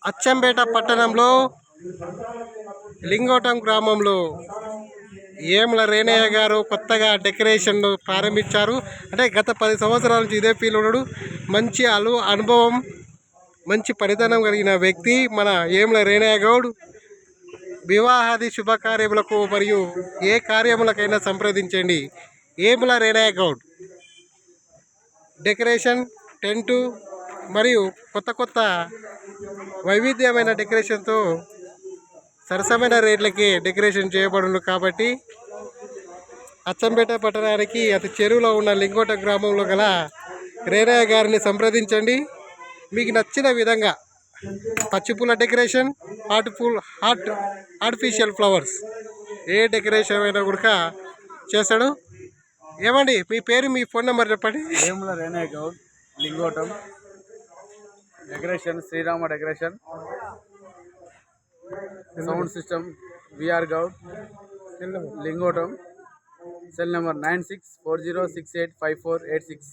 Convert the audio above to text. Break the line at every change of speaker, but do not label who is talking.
అచ్చంపేట పట్టణంలో లింగోటం గ్రామంలో ఏముల రేణయ్య గారు కొత్తగా డెకరేషన్ ప్రారంభించారు. అంటే గత 10 సంవత్సరాల నుంచి ఇదే ఫీల్ ఉన్నాడు. మంచి అనుభవం, మంచి పనితనం కలిగిన వ్యక్తి మన ఏముల రేణయ్య గౌడ్. వివాహాది శుభకార్యములకు మరియు ఏ కార్యములకైనా సంప్రదించండి. ఏముల రేణయ్య గౌడ్. డెకరేషన్, టెంటు మరియు కొత్త వైవిధ్యమైన డెకరేషన్తో సరసమైన రేట్లకి డెకరేషన్ చేయబడును. కాబట్టి అచ్చంపేట పట్టణానికి అతి చెరువులో ఉన్న లింగోట గ్రామంలో గల రేణయ్య గారిని సంప్రదించండి. మీకు నచ్చిన విధంగా పచ్చిపూల డెకరేషన్, ఆర్టిఫిషియల్ ఫ్లవర్స్ ఏ డెకరేషన్ అయినా కూడా చేస్తాడు. ఏమండి మీ పేరు, మీ ఫోన్ నెంబర్ చెప్పండి.
Emula Renaiah Goud, Lingotam. Decoration Srirama decoration, sound system VR Goud, Lingotam. Cell number 9640685486.